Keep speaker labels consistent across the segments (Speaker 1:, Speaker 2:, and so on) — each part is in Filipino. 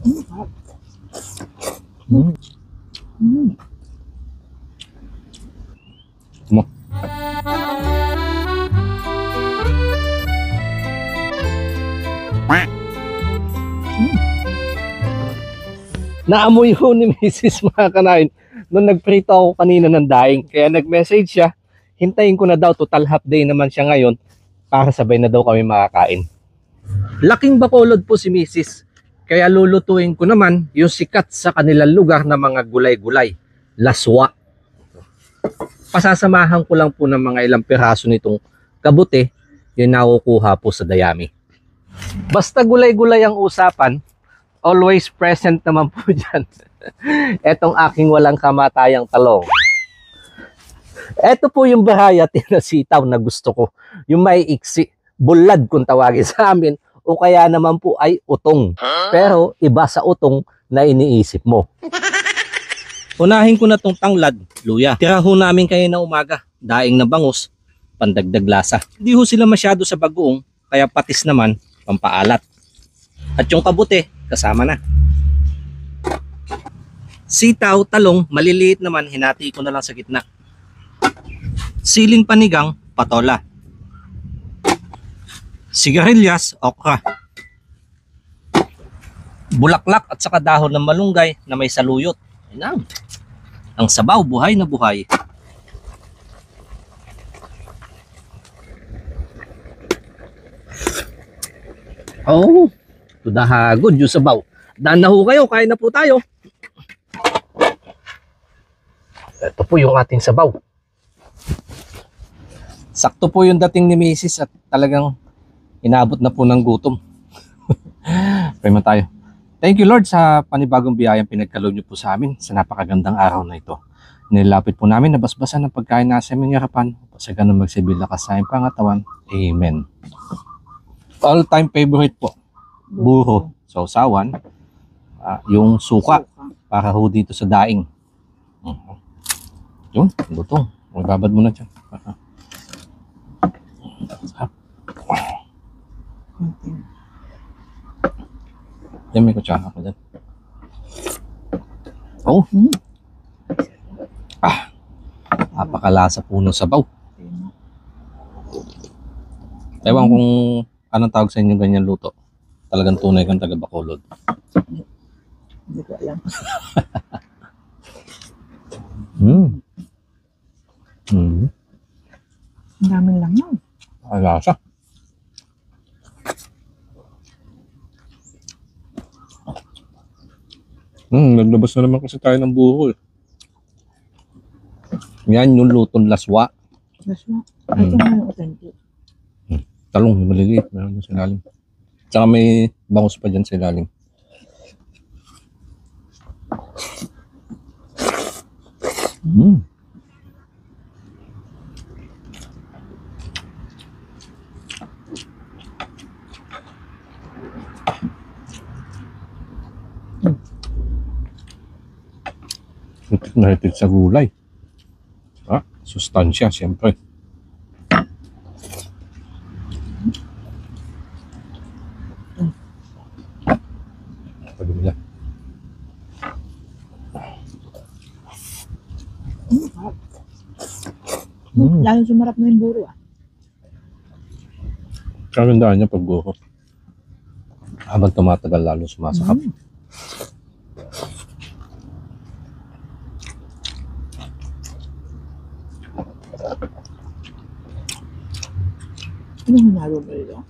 Speaker 1: Mm.
Speaker 2: Mm.
Speaker 1: Mo. Naamoy ho ni Mrs. mga kanain nung nagprito ako kanina ng daing. Kaya nag-message siya, hintayin ko na daw, total half day naman siya ngayon para sabay na daw kami makakain. Laking Bacolod po si Mrs. Kaya lulutuin ko naman yung sikat sa kanilang lugar na mga gulay-gulay, laswa. Pasasamahan ko lang po ng mga ilang piraso nitong kabute, yung nakukuha po sa dayami. Basta gulay-gulay ang usapan, always present naman po dyan. Etong aking walang kamatayang talong. Eto po yung variety na sitaw na gusto ko. Yung may iksi, bulad kung tawagin sa amin, o kaya naman po ay utong. Pero iba sa utong na iniisip mo. Unahin ko na tong tanglad, luya. Tira ho namin kayo na umaga, daing na bangus, pandagdag lasa. Hindi ho sila masyado sa bagoong, kaya patis naman, pampaalat. At yung kabute, kasama na. Sitaw, talong, maliliit naman, hinati ko na lang sa gitna. Siling panigang, patola. Sigarilyas, okra. Bulaklak at saka dahon ng malunggay na may saluyot. Ayun. Ang sabaw, buhay na buhay. Oh, tudahagod yung sabaw. Daan na ho kayo, kain na po tayo. Ito po yung ating sabaw. Sakto po yung dating ni Mrs. at talagang inabot na po ng gutom. Pray mo tayo. Thank you Lord sa panibagong biyayang pinagkaloob niyo po sa amin sa napakagandang araw na ito. Nilapit po namin na basbasan ng pagkain na sa aming harapan sa ganun magsibil na kasayang pangatawan. Amen. All-time favorite po. Buro sa usawan. Yung suka para ho dito sa daing. Yun, lutong. Magbabad mo na dyan. Yan, may kutsara ko dyan. Oh. Napakalasa po ng sabaw. Ewan kung anong tawag sa inyo ganyan luto. Talagang tunay kang taga Bacolod.
Speaker 2: Hindi ko alam. Ang daming lang yun.
Speaker 1: Lasa. Naglabas na naman kasi tayo ng buho eh. Yan yung lutong laswa.
Speaker 2: Laswa. Ito nga yung authentic.
Speaker 1: Talong, maliliit. Meron sa ilalim. Tsaka may bangus pa dyan sa ilalim. Nahitig sa gulay. Sustansya, siyempre. Padumi na.
Speaker 2: Lalo sumarap na yung buro ah.
Speaker 1: Kagandaan niya pag buho. Habang tumatagal lalo sumasakap.
Speaker 2: Anong hinalo mo ito?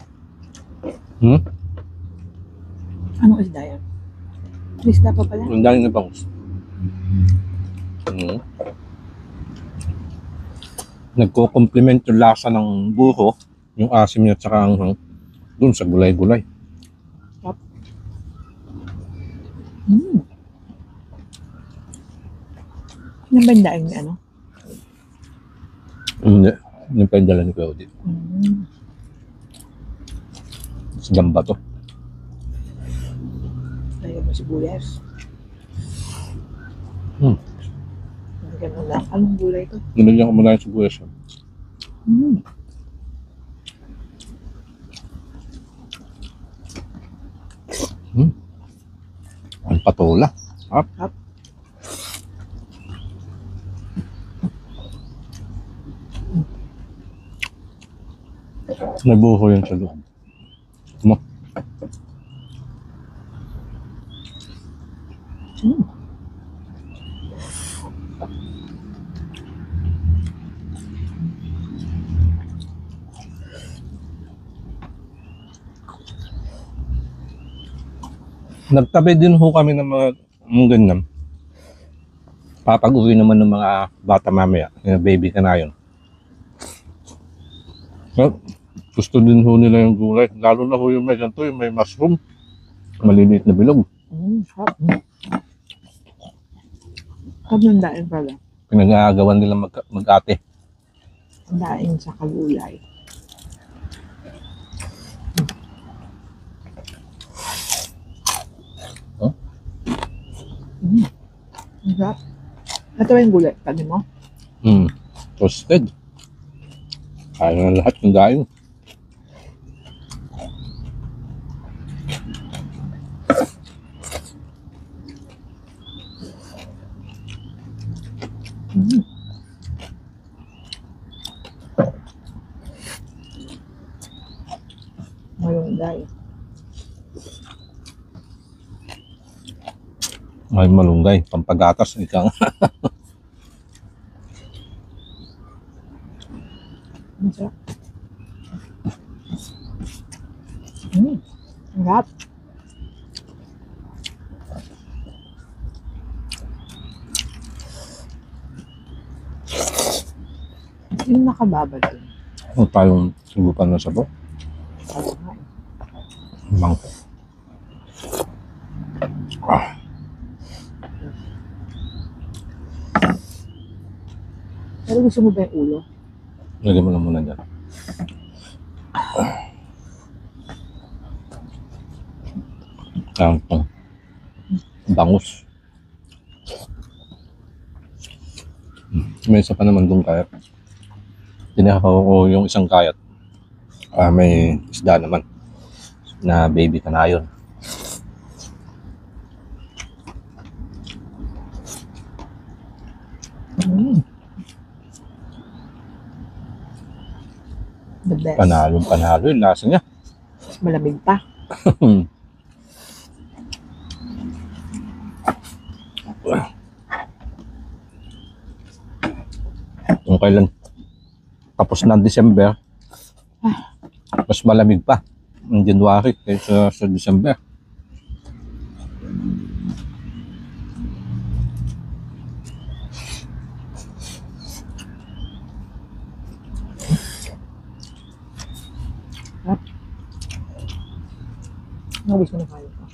Speaker 2: Anong isda yan? Isda pa pala?
Speaker 1: Ang dami na bangus. Nagko-complement yung lasa ng buho, yung asim niya at saka ang dun sa gulay-gulay.
Speaker 2: Top. Ano ba yung daing ni ano?
Speaker 1: Hindi. Yung pa yung dala ni Claudie. Sa gamba to.
Speaker 2: Lagyan mo sibuyas. Ganun lang. Anong gulay ito?
Speaker 1: Nilagyan ko muna yung sibuyas. Ang patola. Hap.
Speaker 2: Hap.
Speaker 1: Nabuho yan sa loob. Mo. Nagtabi din ho kami ng mga ganyan. Papag-uwi naman ng mga bata mamaya. Yung baby ka na yun. Well, gusto din ho nila yung gulay. Lalo na ho yung may ganito, yung may mushroom. Maliliit na bilog.
Speaker 2: Hap. Hap ng daing pala.
Speaker 1: Pinag-aagawan nila mag-ate.
Speaker 2: Ang daing sa kagulay.
Speaker 1: Huh?
Speaker 2: Ang sarap. Ito ba yung gulay? Tali mo?
Speaker 1: Toasted. Kaya na lahat ng dayo.
Speaker 2: Malunggay.
Speaker 1: Ay, malunggay. Pampagatas. Ika nga.
Speaker 2: Ang sarap. Ang sarap. Yung nakababad dun.
Speaker 1: Ano tayong subukan na sabok?
Speaker 2: Sabi nga eh.
Speaker 1: Bang.
Speaker 2: Pero gusto mo ba yung ulo?
Speaker 1: Lagyan mo lang muna dyan. Ang bangus. May isa pa naman doon kayat. Tinakaw ko yung isang kayat. May isda naman na baby kanayon.
Speaker 2: The best.
Speaker 1: Panalo yung lasa niya.
Speaker 2: Malamig pa.
Speaker 1: Kung kailan tapos na ang December, mas malamig pa ang January kaysa sa December.
Speaker 2: Nabis ko na kayo pa.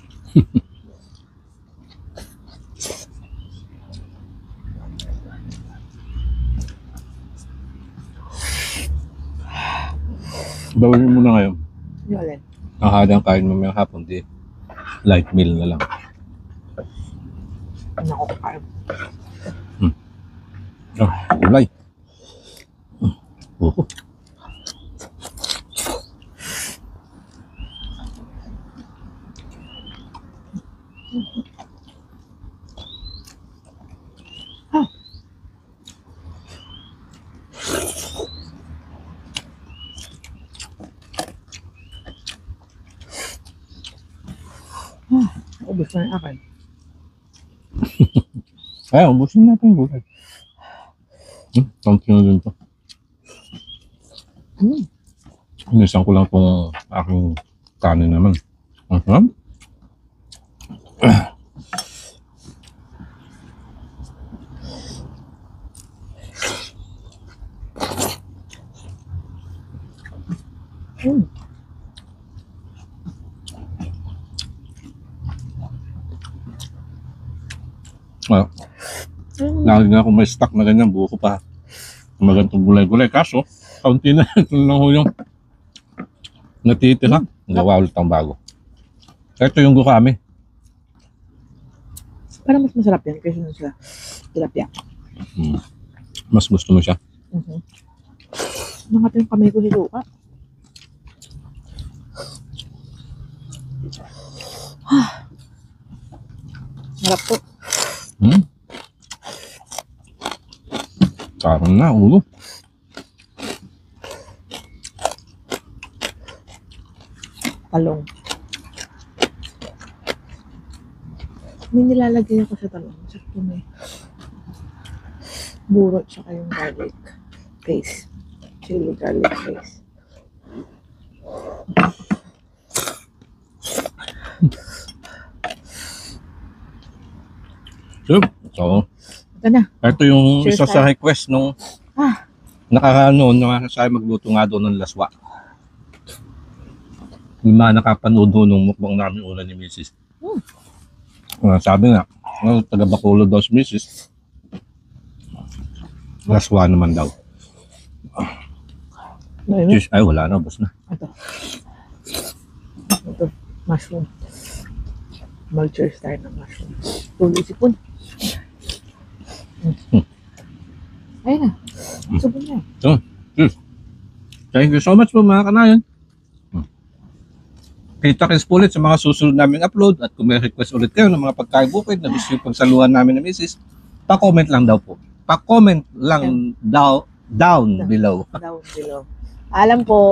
Speaker 1: Bawalin mo na ngayon.
Speaker 2: Yung alin?
Speaker 1: Ang hadang kain mo may hapon, di light meal na lang.
Speaker 2: Ano ako kakain?
Speaker 1: Gulay. Oh.
Speaker 2: Ubus na yung akin.
Speaker 1: Ay, ubusin natin yung gulay. Konti na din to. Inisan ko lang itong aking kanin naman. Ang sarap. Lagi nga kung may stock na ganyan, buo ko pa. Magandang gulay-gulay. Kaso, kaunti na. Ito lang ho yung natitira. Gawa ulit ang bago. Ito yung gukami.
Speaker 2: Parang mas masarap yan kaysa sa tilapia.
Speaker 1: Mas gusto mo siya?
Speaker 2: Nangat yung kamay ko si Luka. Harap po.
Speaker 1: Parang na, ulo.
Speaker 2: Talong. May nilalagay ako sa talong. Sakto may buro tsaka yung garlic paste. Chili garlic paste.
Speaker 1: So,
Speaker 2: Ito na.
Speaker 1: ito yung
Speaker 2: Cheers
Speaker 1: isa sa
Speaker 2: tayo.
Speaker 1: request nung
Speaker 2: Ah.
Speaker 1: nakakanoon na sa magluto nga doon ng laswa. Yung mga nakapanood doon nung mukbang namin una ni Mrs. Sabi nga, taga Bacolod daw si Mrs. Laswa naman daw.
Speaker 2: Ano?
Speaker 1: Cheers. Ay, wala na, boss na.
Speaker 2: Ito. Ito. Mushroom. Mag-cheers tayo ng mushroom. Tuloy sipon. Ayun na. Subon na.
Speaker 1: Thank you so much po mga kanayon. Kita-kits po ulit sa mga susunod naming upload at kung may request ulit kayo ng mga pagkain bukid na gusto yung pagsaluhan namin ng Mrs. Pa-comment lang daw po. Pa-comment lang down below.
Speaker 2: Down below. Alam po.